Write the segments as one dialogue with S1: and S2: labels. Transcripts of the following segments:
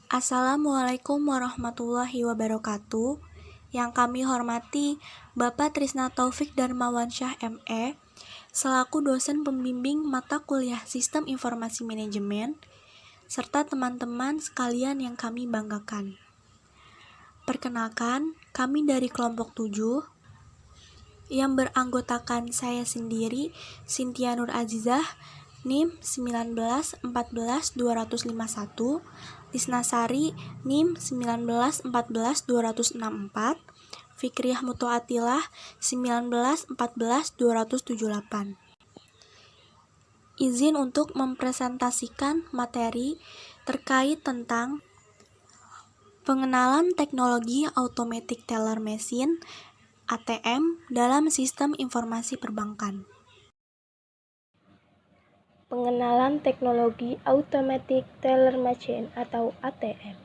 S1: Assalamualaikum warahmatullahi wabarakatuh. Yang kami hormati Bapak Trisna Taufik Darmawansyah ME, selaku dosen pembimbing mata kuliah Sistem Informasi Manajemen, serta teman-teman sekalian yang kami banggakan. Perkenalkan, kami dari kelompok 7, yang beranggotakan saya sendiri, Cynthia Nur Azizah, NIM 1914-251, Lisnasari, NIM 1914-264, Fikriah Mutuatilah 1914-278. Izin untuk mempresentasikan materi terkait tentang pengenalan teknologi Automatic Teller Machine (ATM) dalam sistem informasi perbankan.
S2: Pengenalan teknologi Automatic Teller Machine atau ATM.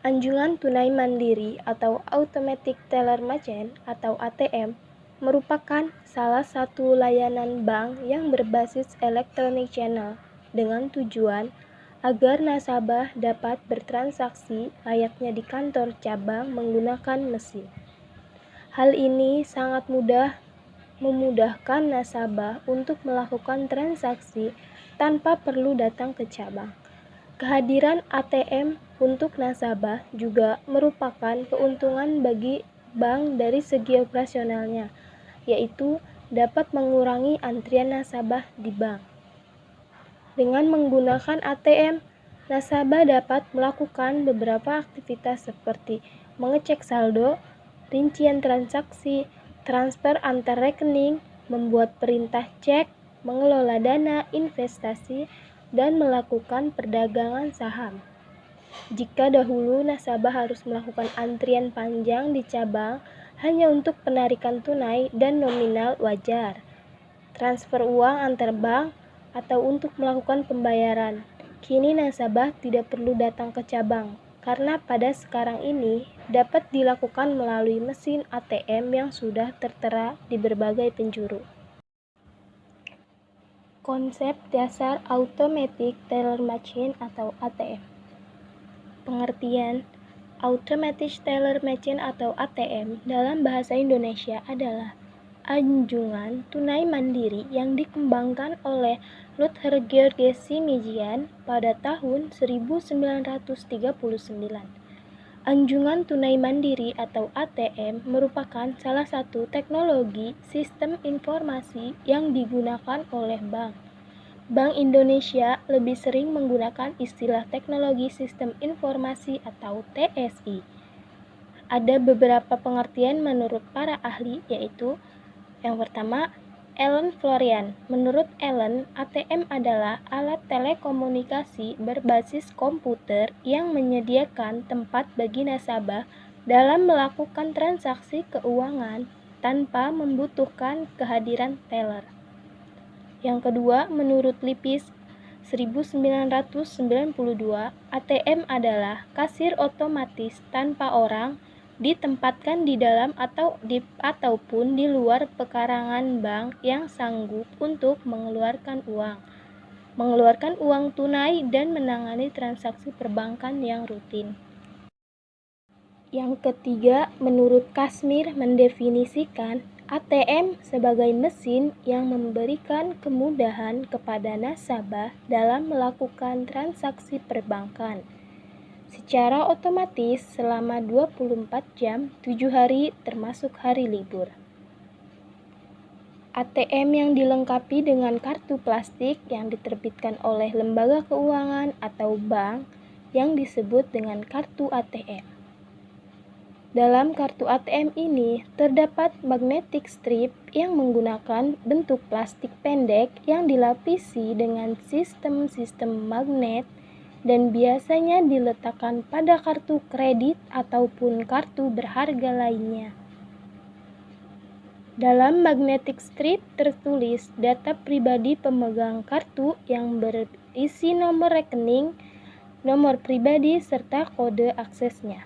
S2: Anjungan tunai mandiri atau Automatic Teller Machine atau ATM merupakan salah satu layanan bank yang berbasis electronic channel dengan tujuan agar nasabah dapat bertransaksi layaknya di kantor cabang menggunakan mesin. Hal ini sangat memudahkan nasabah untuk melakukan transaksi tanpa perlu datang ke cabang. Kehadiran ATM untuk nasabah juga merupakan keuntungan bagi bank dari segi operasionalnya, yaitu dapat mengurangi antrian nasabah di bank. Dengan menggunakan ATM, nasabah dapat melakukan beberapa aktivitas seperti mengecek saldo, rincian transaksi, transfer antar rekening, membuat perintah cek, mengelola dana investasi, dan melakukan perdagangan saham. Jika dahulu nasabah harus melakukan antrian panjang di cabang hanya untuk penarikan tunai dan nominal wajar, transfer uang antar bank, atau untuk melakukan pembayaran, kini nasabah tidak perlu datang ke cabang, karena pada sekarang ini dapat dilakukan melalui mesin ATM yang sudah tertera di berbagai penjuru. Konsep dasar Automatic Teller Machine atau ATM. Pengertian Automatic Teller Machine atau ATM dalam bahasa Indonesia adalah anjungan tunai mandiri yang dikembangkan oleh Luther George Simijian pada tahun 1939. Anjungan tunai mandiri atau ATM merupakan salah satu teknologi sistem informasi yang digunakan oleh bank. Bank Indonesia lebih sering menggunakan istilah teknologi sistem informasi atau TSI. Ada beberapa pengertian menurut para ahli, yaitu yang pertama, Ellen Florian. Menurut Ellen, ATM adalah alat telekomunikasi berbasis komputer yang menyediakan tempat bagi nasabah dalam melakukan transaksi keuangan tanpa membutuhkan kehadiran teller. Yang kedua, menurut Lipis 1992, ATM adalah kasir otomatis tanpa orang ditempatkan di dalam ataupun di luar pekarangan bank yang sanggup untuk mengeluarkan uang tunai dan menangani transaksi perbankan yang rutin. Yang ketiga, menurut Kasmir mendefinisikan ATM sebagai mesin yang memberikan kemudahan kepada nasabah dalam melakukan transaksi perbankan secara otomatis selama 24 jam, 7 hari termasuk hari libur. ATM yang dilengkapi dengan kartu plastik yang diterbitkan oleh lembaga keuangan atau bank yang disebut dengan kartu ATM. Dalam kartu ATM ini terdapat magnetic strip yang menggunakan bentuk plastik pendek yang dilapisi dengan sistem magnet dan biasanya diletakkan pada kartu kredit ataupun kartu berharga lainnya. Dalam magnetic strip tertulis data pribadi pemegang kartu yang berisi nomor rekening, nomor pribadi, serta kode aksesnya.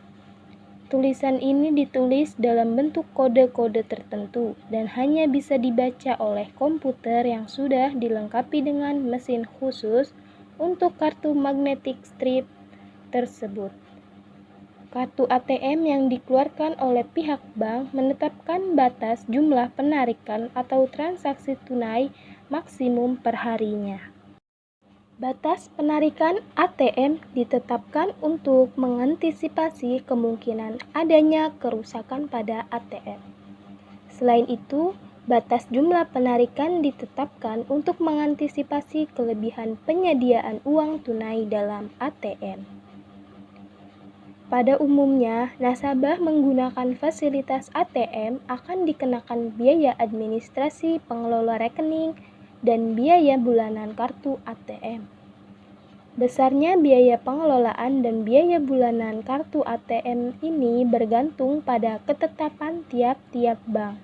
S2: Tulisan ini ditulis dalam bentuk kode-kode tertentu dan hanya bisa dibaca oleh komputer yang sudah dilengkapi dengan mesin khusus untuk kartu magnetic strip tersebut. Kartu ATM yang dikeluarkan oleh pihak bank menetapkan batas jumlah penarikan atau transaksi tunai maksimum per harinya. Batas penarikan ATM ditetapkan untuk mengantisipasi kemungkinan adanya kerusakan pada ATM. Selain itu, batas jumlah penarikan ditetapkan untuk mengantisipasi kelebihan penyediaan uang tunai dalam ATM. Pada umumnya, nasabah menggunakan fasilitas ATM akan dikenakan biaya administrasi pengelola rekening dan biaya bulanan kartu ATM. Besarnya biaya pengelolaan dan biaya bulanan kartu ATM ini bergantung pada ketetapan tiap-tiap bank.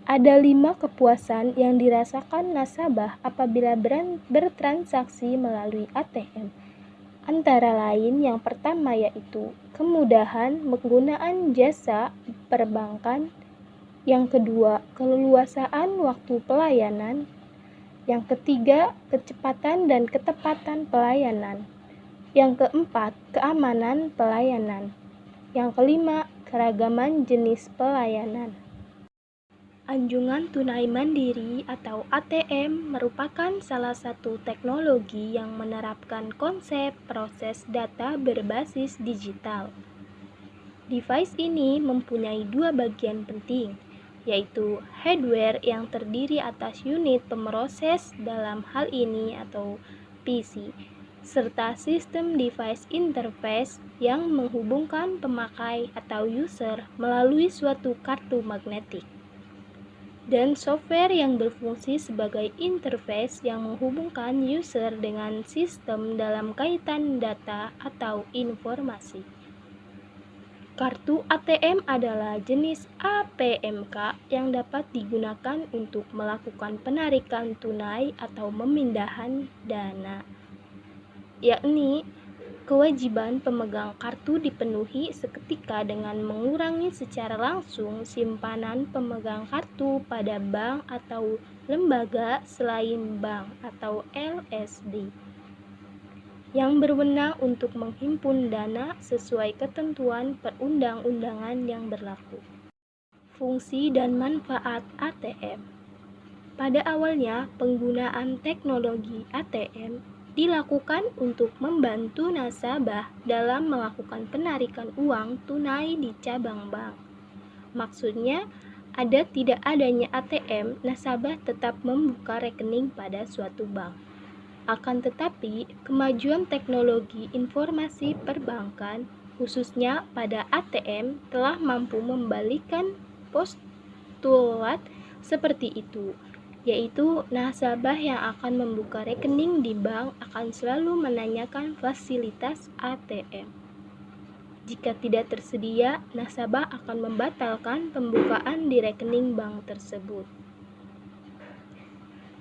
S2: Ada 5 kepuasan yang dirasakan nasabah apabila bertransaksi melalui ATM. Antara lain yang pertama yaitu kemudahan penggunaan jasa perbankan, yang kedua keleluasaan waktu pelayanan, yang ketiga kecepatan dan ketepatan pelayanan, yang keempat keamanan pelayanan, yang kelima keragaman jenis pelayanan. Anjungan tunai mandiri atau ATM merupakan salah satu teknologi yang menerapkan konsep proses data berbasis digital. Device ini mempunyai 2 bagian penting, yaitu hardware yang terdiri atas unit pemroses dalam hal ini atau PC, serta sistem device interface yang menghubungkan pemakai atau user melalui suatu kartu magnetik, dan software yang berfungsi sebagai interface yang menghubungkan user dengan sistem dalam kaitan data atau informasi. Kartu ATM adalah jenis APMK yang dapat digunakan untuk melakukan penarikan tunai atau pemindahan dana, yakni kewajiban pemegang kartu dipenuhi seketika dengan mengurangi secara langsung simpanan pemegang kartu pada bank atau lembaga selain bank atau LSD yang berwenang untuk menghimpun dana sesuai ketentuan perundang-undangan yang berlaku. Fungsi dan manfaat ATM. Pada awalnya, penggunaan teknologi ATM dilakukan untuk membantu nasabah dalam melakukan penarikan uang tunai di cabang bank. Maksudnya, tidak adanya ATM, nasabah tetap membuka rekening pada suatu bank. Akan tetapi, kemajuan teknologi informasi perbankan, khususnya pada ATM, telah mampu membalikan postulat seperti itu, yaitu nasabah yang akan membuka rekening di bank akan selalu menanyakan fasilitas ATM. Jika tidak tersedia, nasabah akan membatalkan pembukaan di rekening bank tersebut.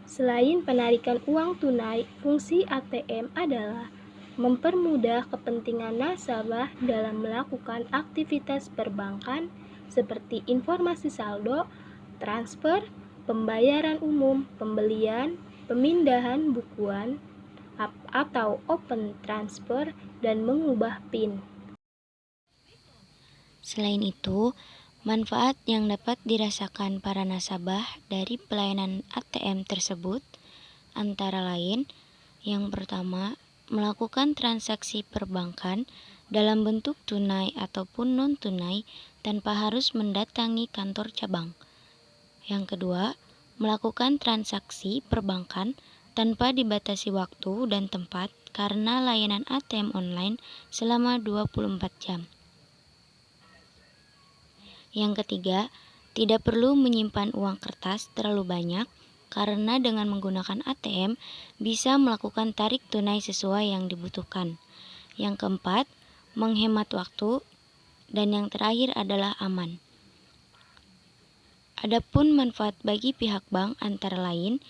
S2: Selain penarikan uang tunai, fungsi ATM adalah mempermudah kepentingan nasabah dalam melakukan aktivitas perbankan seperti informasi saldo, transfer, pembayaran umum, pembelian, pemindahan bukuan, atau open transfer, dan mengubah PIN.
S3: Selain itu, manfaat yang dapat dirasakan para nasabah dari pelayanan ATM tersebut antara lain, yang pertama, melakukan transaksi perbankan dalam bentuk tunai ataupun non-tunai tanpa harus mendatangi kantor cabang. Yang kedua, melakukan transaksi perbankan tanpa dibatasi waktu dan tempat karena layanan ATM online selama 24 jam. Yang ketiga, tidak perlu menyimpan uang kertas terlalu banyak karena dengan menggunakan ATM bisa melakukan tarik tunai sesuai yang dibutuhkan. Yang keempat, menghemat waktu, dan yang terakhir adalah aman. Adapun manfaat bagi pihak bank antara lain,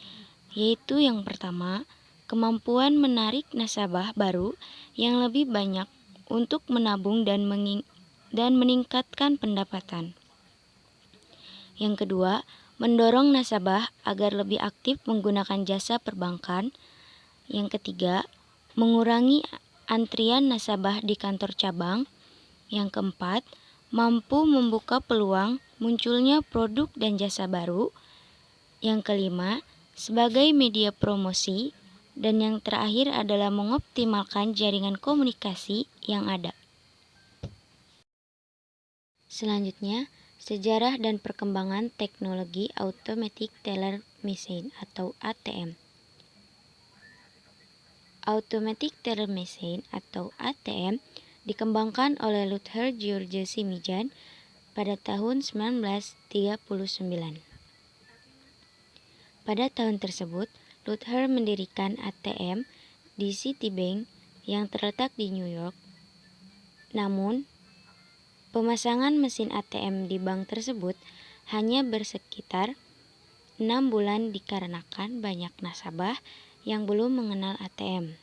S3: yaitu yang pertama, kemampuan menarik nasabah baru yang lebih banyak untuk menabung dan meningkatkan pendapatan. Yang kedua, mendorong nasabah agar lebih aktif menggunakan jasa perbankan. Yang ketiga, mengurangi antrian nasabah di kantor cabang. Yang keempat, mampu membuka peluang munculnya produk dan jasa baru. Yang kelima, sebagai media promosi. Dan yang terakhir adalah mengoptimalkan jaringan komunikasi yang ada. Selanjutnya, sejarah dan perkembangan teknologi Automatic Teller Machine atau ATM. Automatic Teller Machine atau ATM dikembangkan oleh Luther George Simijan pada tahun 1939. Pada tahun tersebut, Luther mendirikan ATM di Citibank yang terletak di New York. Namun, pemasangan mesin ATM di bank tersebut hanya bersekitar 6 bulan dikarenakan banyak nasabah yang belum mengenal ATM.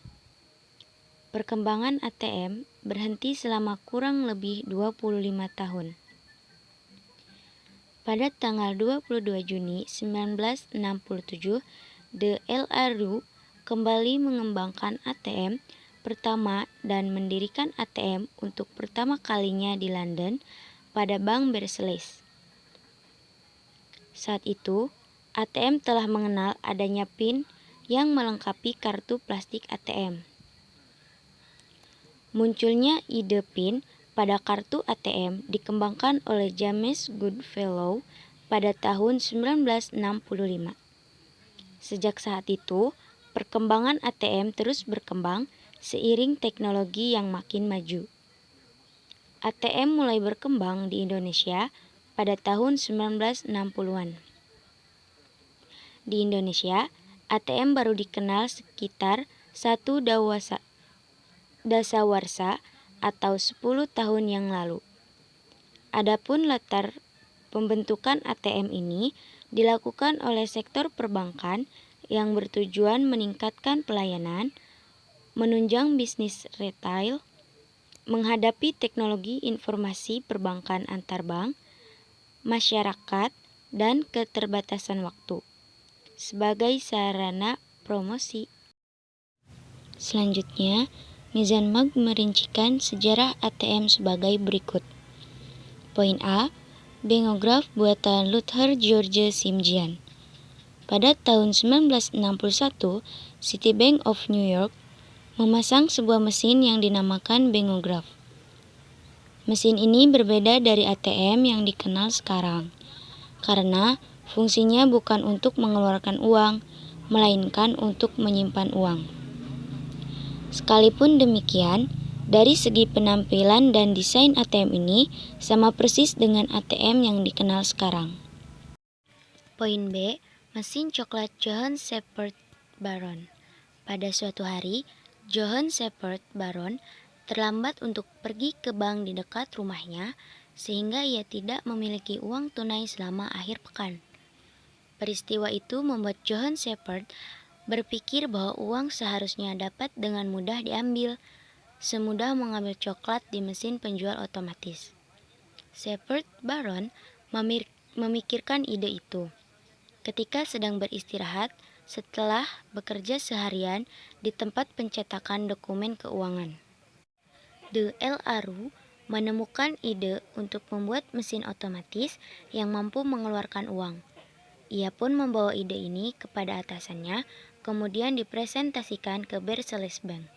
S3: Perkembangan ATM berhenti selama kurang lebih 25 tahun. Pada tanggal 22 Juni 1967, The LRU kembali mengembangkan ATM pertama dan mendirikan ATM untuk pertama kalinya di London pada Bank Barclays. Saat itu, ATM telah mengenal adanya PIN yang melengkapi kartu plastik ATM. Munculnya ide PIN pada kartu ATM dikembangkan oleh James Goodfellow pada tahun 1965. Sejak saat itu, perkembangan ATM terus berkembang seiring teknologi yang makin maju. ATM mulai berkembang di Indonesia pada tahun 1960-an. Di Indonesia, ATM baru dikenal sekitar 1 dasawarsa atau 10 tahun yang lalu. Adapun latar pembentukan ATM ini dilakukan oleh sektor perbankan yang bertujuan meningkatkan pelayanan, menunjang bisnis retail, menghadapi teknologi informasi perbankan antar bank, masyarakat, dan keterbatasan waktu, sebagai sarana promosi. Selanjutnya, Mizan Mag merincikan sejarah ATM sebagai berikut. Poin A, bengograf buatan Luther George Simijan. Pada tahun 1961, Citibank of New York memasang sebuah mesin yang dinamakan bengograf. Mesin ini berbeda dari ATM yang dikenal sekarang, karena fungsinya bukan untuk mengeluarkan uang, melainkan untuk menyimpan uang. Sekalipun demikian, dari segi penampilan dan desain ATM ini sama persis dengan ATM yang dikenal sekarang. Poin B, mesin coklat Johann Shepherd Baron. Pada suatu hari, Johann Shepherd Baron terlambat untuk pergi ke bank di dekat rumahnya sehingga ia tidak memiliki uang tunai selama akhir pekan. Peristiwa itu membuat Johann Shepherd berpikir bahwa uang seharusnya dapat dengan mudah diambil, semudah mengambil coklat di mesin penjual otomatis. Shepherd Baron memikirkan ide itu ketika sedang beristirahat setelah bekerja seharian di tempat pencetakan dokumen keuangan. The LRU menemukan ide untuk membuat mesin otomatis yang mampu mengeluarkan uang. Ia pun membawa ide ini kepada atasannya, kemudian dipresentasikan ke Barclays Bank.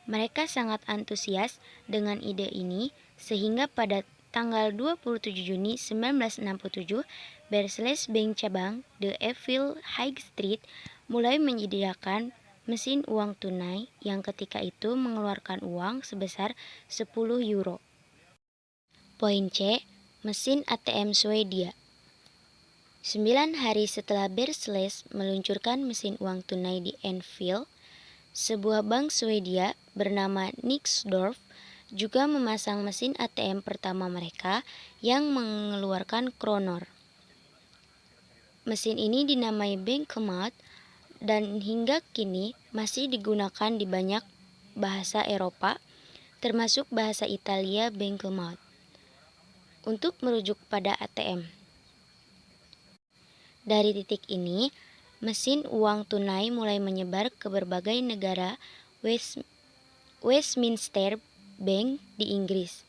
S3: Mereka sangat antusias dengan ide ini sehingga pada tanggal 27 Juni 1967, Barclays Bank cabang The Evil High Street mulai menyediakan mesin uang tunai yang ketika itu mengeluarkan uang sebesar 10 euro. Poin C, mesin ATM Swedia. 9 hari setelah Barclays meluncurkan mesin uang tunai di Enfield, sebuah bank Swedia bernama Nixdorf juga memasang mesin ATM pertama mereka yang mengeluarkan kronor. Mesin ini dinamai Bankomat dan hingga kini masih digunakan di banyak bahasa Eropa, termasuk bahasa Italia Bankomat, untuk merujuk pada ATM. Dari titik ini, mesin uang tunai mulai menyebar ke berbagai negara. Westminster Bank di Inggris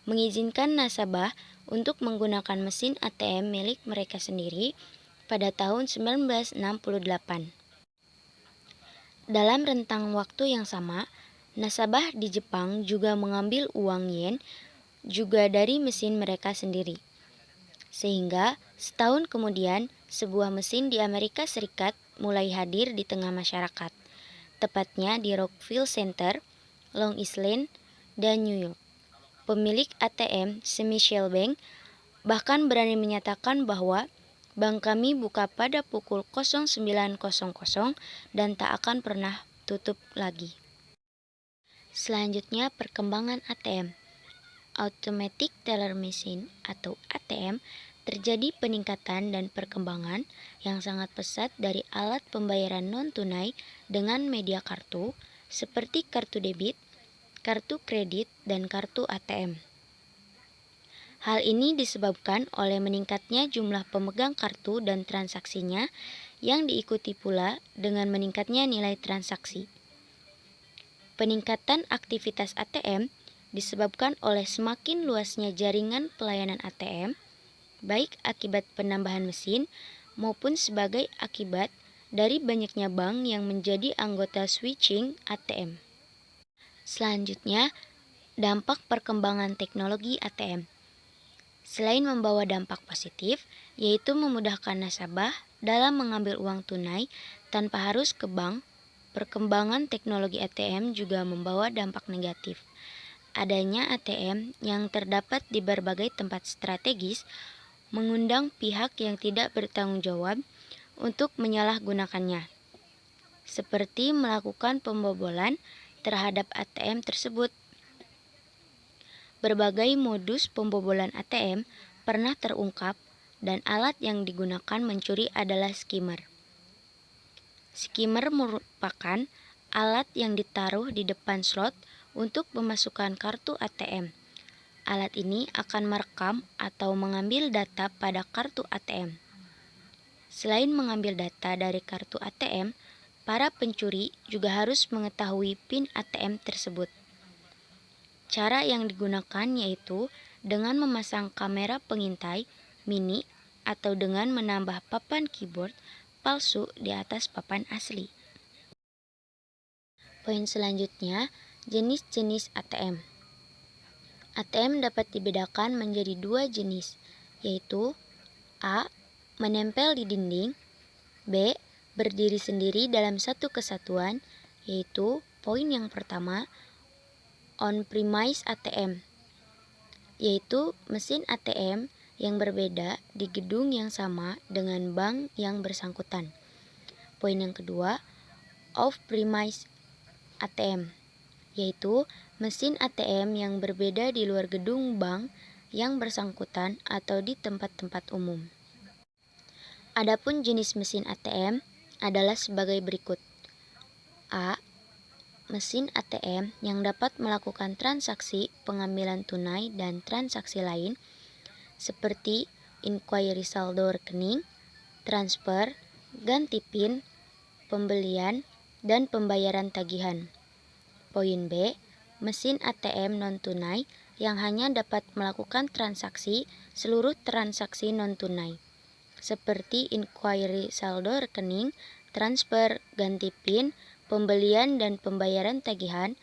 S3: mengizinkan nasabah untuk menggunakan mesin ATM milik mereka sendiri pada tahun 1968. Dalam rentang waktu yang sama, nasabah di Jepang juga mengambil uang yen juga dari mesin mereka sendiri. Sehingga setahun kemudian, sebuah mesin di Amerika Serikat mulai hadir di tengah masyarakat, tepatnya di Rockville Center, Long Island, dan New York. Pemilik ATM, Michelle Bank, bahkan berani menyatakan bahwa bank kami buka pada pukul 09.00 dan tak akan pernah tutup lagi. Selanjutnya, perkembangan ATM. Automatic Teller Machine atau ATM, terjadi peningkatan dan perkembangan yang sangat pesat dari alat pembayaran non-tunai dengan media kartu seperti kartu debit, kartu kredit, dan kartu ATM. Hal ini disebabkan oleh meningkatnya jumlah pemegang kartu dan transaksinya yang diikuti pula dengan meningkatnya nilai transaksi. Peningkatan aktivitas ATM disebabkan oleh semakin luasnya jaringan pelayanan ATM, baik akibat penambahan mesin maupun sebagai akibat dari banyaknya bank yang menjadi anggota switching ATM. Selanjutnya, dampak perkembangan teknologi ATM. Selain membawa dampak positif, yaitu memudahkan nasabah dalam mengambil uang tunai tanpa harus ke bank, perkembangan teknologi ATM juga membawa dampak negatif. Adanya ATM yang terdapat di berbagai tempat strategis mengundang pihak yang tidak bertanggung jawab untuk menyalahgunakannya, seperti melakukan pembobolan terhadap ATM tersebut. Berbagai modus pembobolan ATM pernah terungkap dan alat yang digunakan mencuri adalah skimmer. Skimmer merupakan alat yang ditaruh di depan slot untuk memasukkan kartu ATM. Alat ini akan merekam atau mengambil data pada kartu ATM. Selain mengambil data dari kartu ATM, para pencuri juga harus mengetahui PIN ATM tersebut. Cara yang digunakan yaitu dengan memasang kamera pengintai mini atau dengan menambah papan keyboard palsu di atas papan asli. Poin selanjutnya, jenis-jenis ATM. ATM dapat dibedakan menjadi dua jenis, yaitu A. Menempel di dinding, B. Berdiri sendiri dalam satu kesatuan, yaitu poin yang pertama, on-premise ATM, yaitu mesin ATM yang berbeda di gedung yang sama dengan bank yang bersangkutan. Poin yang kedua, off-premise ATM, yaitu mesin ATM yang berbeda di luar gedung bank yang bersangkutan atau di tempat-tempat umum. Adapun jenis mesin ATM adalah sebagai berikut. A. Mesin ATM yang dapat melakukan transaksi pengambilan tunai dan transaksi lain seperti inquiry saldo rekening, transfer, ganti PIN, pembelian, dan pembayaran tagihan. Poin B. Mesin ATM non-tunai yang hanya dapat melakukan transaksi seluruh transaksi non-tunai seperti inquiry saldo rekening, transfer, ganti PIN, pembelian dan pembayaran tagihan,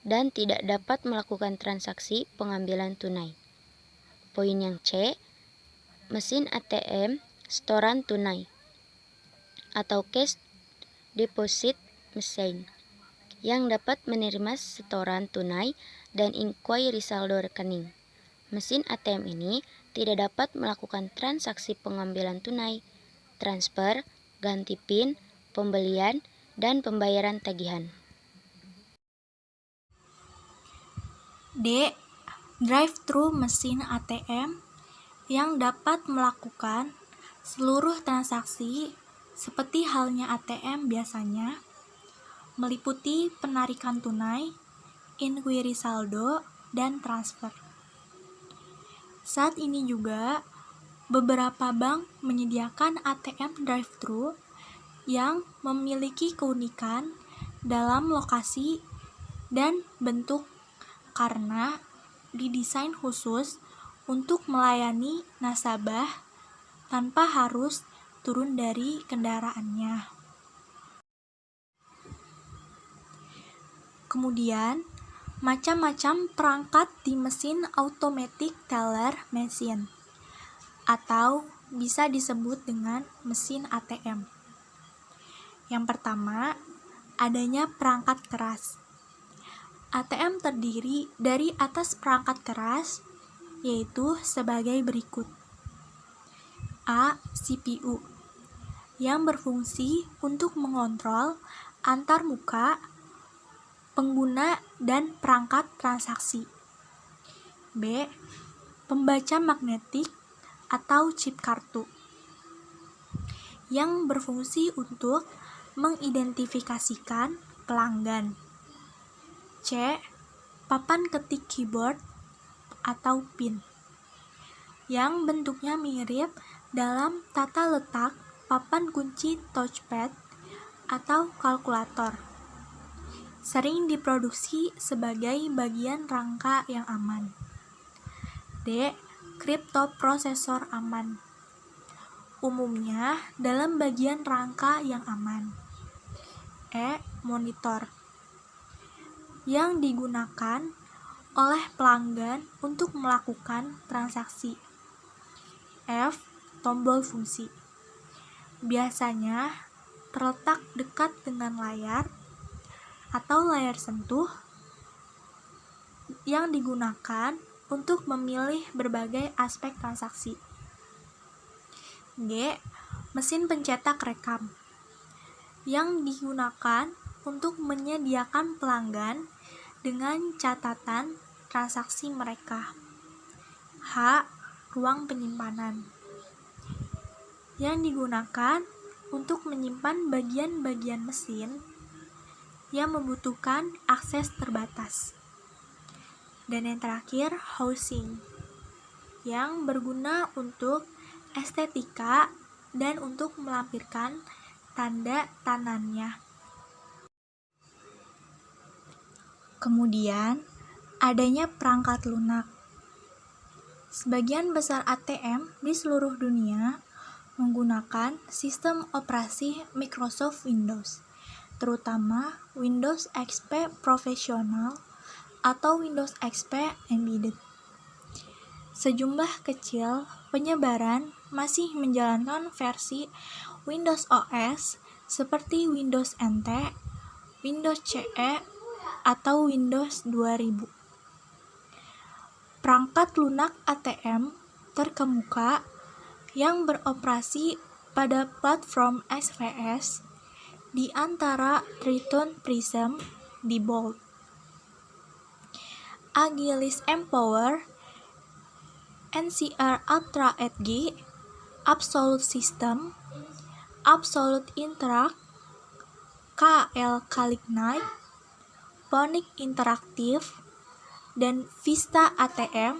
S3: dan tidak dapat melakukan transaksi pengambilan tunai. Poin yang C. Mesin ATM setoran tunai atau cash deposit machine yang dapat menerima setoran tunai dan inquiry saldo rekening. Mesin ATM ini tidak dapat melakukan transaksi pengambilan tunai, transfer, ganti PIN, pembelian, dan pembayaran tagihan.
S1: D. Drive-thru mesin ATM yang dapat melakukan seluruh transaksi seperti halnya ATM biasanya, meliputi penarikan tunai, inquiry saldo, dan transfer. Saat ini juga, beberapa bank menyediakan ATM drive-thru yang memiliki keunikan dalam lokasi dan bentuk karena didesain khusus untuk melayani nasabah tanpa harus turun dari kendaraannya. Kemudian, macam-macam perangkat di mesin automatic teller machine atau bisa disebut dengan mesin ATM. Yang pertama, adanya perangkat keras. ATM terdiri dari atas perangkat keras, yaitu sebagai berikut. A. CPU, yang berfungsi untuk mengontrol antar muka, pengguna, dan perangkat transaksi. B. Pembaca magnetik atau chip kartu, yang berfungsi untuk mengidentifikasikan pelanggan. C. Papan ketik keyboard atau PIN, yang bentuknya mirip dalam tata letak papan kunci touchpad atau kalkulator. Sering diproduksi sebagai bagian rangka yang aman. D. Kriptoprosesor aman, umumnya dalam bagian rangka yang aman. E. Monitor, yang digunakan oleh pelanggan untuk melakukan transaksi. F. Tombol fungsi, biasanya terletak dekat dengan layar atau layar sentuh yang digunakan untuk memilih berbagai aspek transaksi. G. Mesin pencetak rekam, yang digunakan untuk menyediakan pelanggan dengan catatan transaksi mereka. H. Ruang penyimpanan, yang digunakan untuk menyimpan bagian-bagian mesin yang membutuhkan akses terbatas. Dan yang terakhir, housing, yang berguna untuk estetika dan untuk melampirkan tanda tangannya. Kemudian, adanya perangkat lunak. Sebagian besar ATM di seluruh dunia menggunakan sistem operasi Microsoft Windows, terutama Windows XP Professional atau Windows XP Embedded. Sejumlah kecil penyebaran masih menjalankan versi Windows OS seperti Windows NT, Windows CE, atau Windows 2000. Perangkat lunak ATM terkemuka yang beroperasi pada platform XPS di antara Triton Prism, Diebold, Agilis Empower, NCR Ultra Edge, Absolute System, Absolute Interact, KL Kalignite, Ponic Interactive, dan Vista ATM,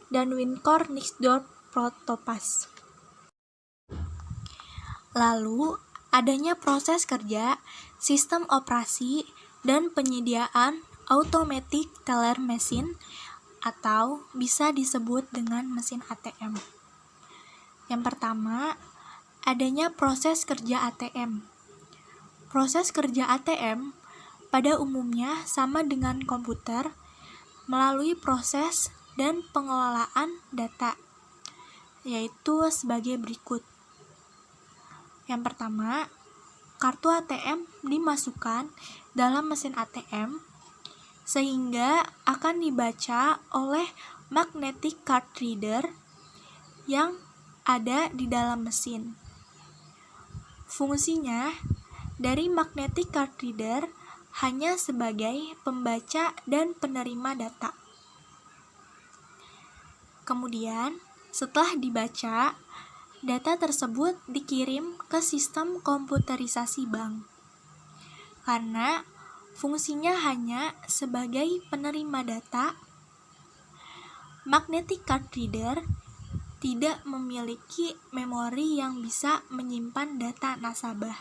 S1: dan WinCore Nixdorf Protopass. Lalu, adanya proses kerja, sistem operasi, dan penyediaan automatic teller machine atau bisa disebut dengan mesin ATM. Yang pertama, adanya proses kerja ATM. Proses kerja ATM pada umumnya sama dengan komputer melalui proses dan pengelolaan data, yaitu sebagai berikut. Yang pertama, kartu ATM dimasukkan dalam mesin ATM sehingga akan dibaca oleh magnetic card reader yang ada di dalam mesin. Fungsinya dari magnetic card reader hanya sebagai pembaca dan penerima data. Kemudian, setelah dibaca, data tersebut dikirim ke sistem komputerisasi bank. Karena fungsinya hanya sebagai penerima data, magnetic card reader tidak memiliki memori yang bisa menyimpan data nasabah.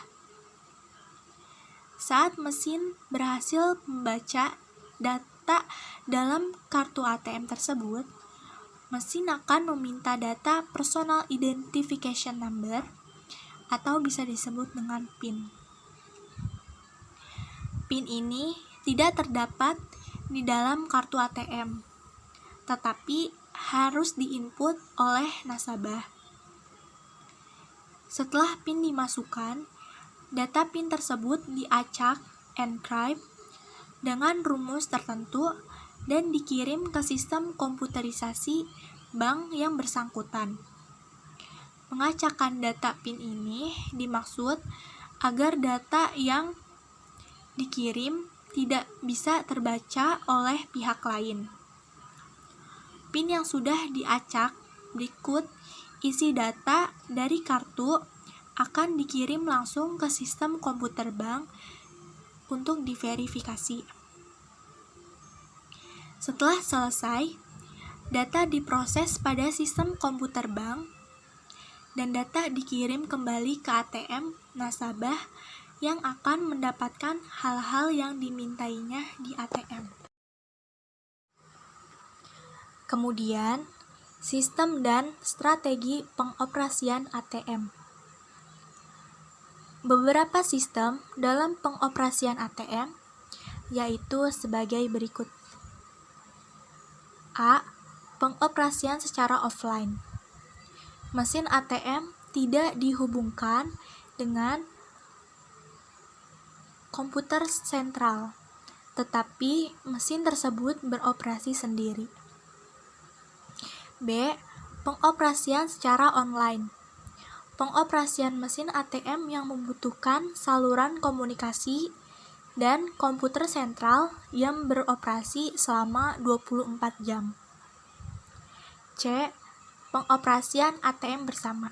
S1: saat mesin berhasil membaca data dalam kartu ATM tersebut, mesin akan meminta data Personal Identification Number atau bisa disebut dengan PIN. PIN ini tidak terdapat di dalam kartu ATM, tetapi harus diinput oleh nasabah. Setelah PIN dimasukkan, data PIN tersebut diacak, encrypt, dengan rumus tertentu dan dikirim ke sistem komputerisasi bank yang bersangkutan. Pengacakan data PIN ini dimaksud agar data yang dikirim tidak bisa terbaca oleh pihak lain. PIN yang sudah diacak berikut isi data dari kartu akan dikirim langsung ke sistem komputer bank untuk diverifikasi. Setelah selesai, data diproses pada sistem komputer bank dan data dikirim kembali ke ATM nasabah yang akan mendapatkan hal-hal yang dimintainya di ATM. Kemudian, sistem dan strategi pengoperasian ATM. Beberapa sistem dalam pengoperasian ATM yaitu sebagai berikut. A. Pengoperasian secara offline. Mesin ATM tidak dihubungkan dengan komputer sentral, tetapi mesin tersebut beroperasi sendiri. B. Pengoperasian secara online. Pengoperasian mesin ATM yang membutuhkan saluran komunikasi dan komputer sentral yang beroperasi selama 24 jam. C. Pengoperasian ATM bersama.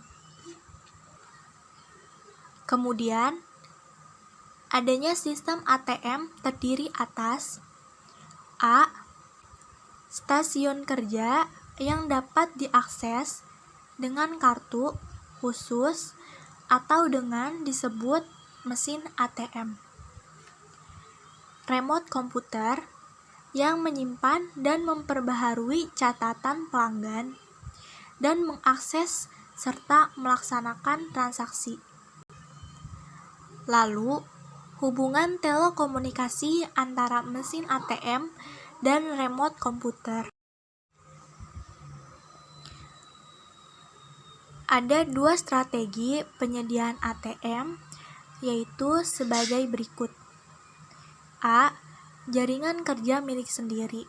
S1: Kemudian, adanya sistem ATM terdiri atas A. Stasiun kerja yang dapat diakses dengan kartu khusus atau dengan disebut mesin ATM. Remote komputer yang menyimpan dan memperbaharui catatan pelanggan dan mengakses serta melaksanakan transaksi. Lalu, hubungan telekomunikasi antara mesin ATM dan remote komputer. Ada dua strategi penyediaan ATM, yaitu sebagai berikut. A. Jaringan kerja milik sendiri.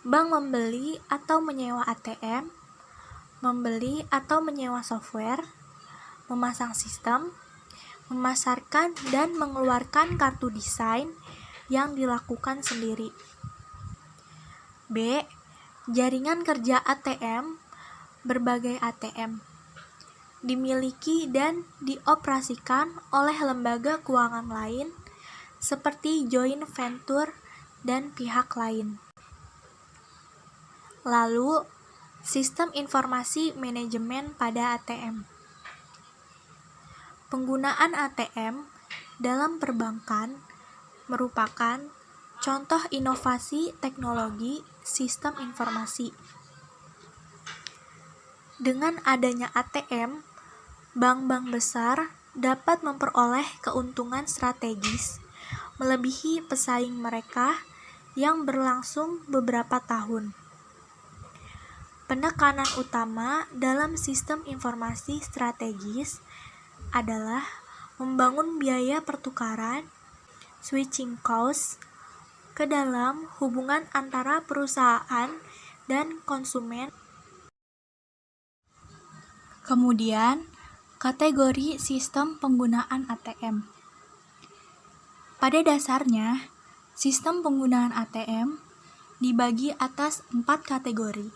S1: Bank membeli atau menyewa ATM, membeli atau menyewa software, memasang sistem, memasarkan dan mengeluarkan kartu desain yang dilakukan sendiri. B. Jaringan kerja ATM. Berbagai ATM dimiliki dan dioperasikan oleh lembaga keuangan lain seperti joint venture dan pihak lain. Lalu, sistem informasi manajemen pada ATM. Penggunaan ATM dalam perbankan merupakan contoh inovasi teknologi sistem informasi. Dengan adanya ATM, bank-bank besar dapat memperoleh keuntungan strategis melebihi pesaing mereka yang berlangsung beberapa tahun. Penekanan utama dalam sistem informasi strategis adalah membangun biaya pertukaran, switching cost, ke dalam hubungan antara perusahaan dan konsumen. Kemudian, kategori sistem penggunaan ATM. Pada dasarnya, sistem penggunaan ATM dibagi atas 4 kategori,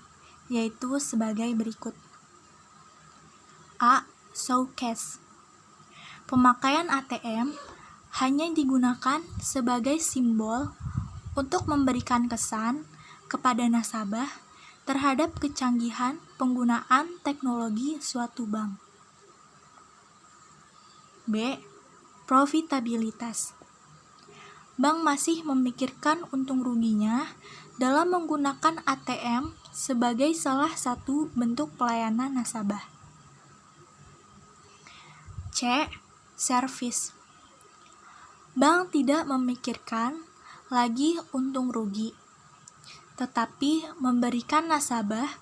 S1: yaitu sebagai berikut. A. Showcase. Pemakaian ATM hanya digunakan sebagai simbol untuk memberikan kesan kepada nasabah terhadap kecanggihan penggunaan teknologi suatu bank. B. profitabilitas. Bank masih memikirkan untung ruginya dalam menggunakan ATM sebagai salah satu bentuk pelayanan nasabah. C. Service. Bank tidak memikirkan lagi untung rugi, tetapi memberikan nasabah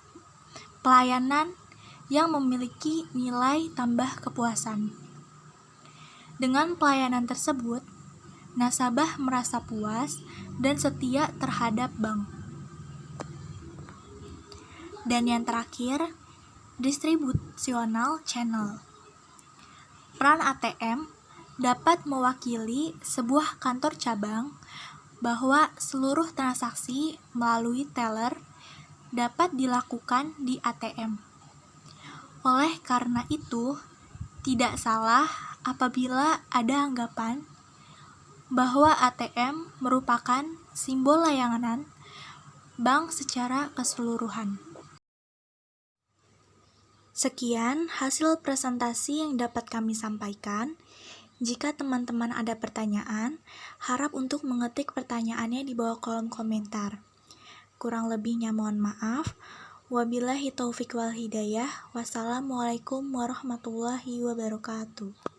S1: pelayanan yang memiliki nilai tambah kepuasan. Dengan pelayanan tersebut, nasabah merasa puas dan setia terhadap bank. Dan yang terakhir, distributional channel. Peran ATM dapat mewakili sebuah kantor cabang bahwa seluruh transaksi melalui teller dapat dilakukan di ATM. Oleh karena itu, tidak salah apabila ada anggapan bahwa ATM merupakan simbol layanan bank secara keseluruhan. Sekian hasil presentasi yang dapat kami sampaikan. Jika teman-teman ada pertanyaan, harap untuk mengetik pertanyaannya di bawah kolom komentar. Kurang lebihnya mohon maaf. Wabillahi taufiq wal hidayah. Wassalamualaikum warahmatullahi wabarakatuh.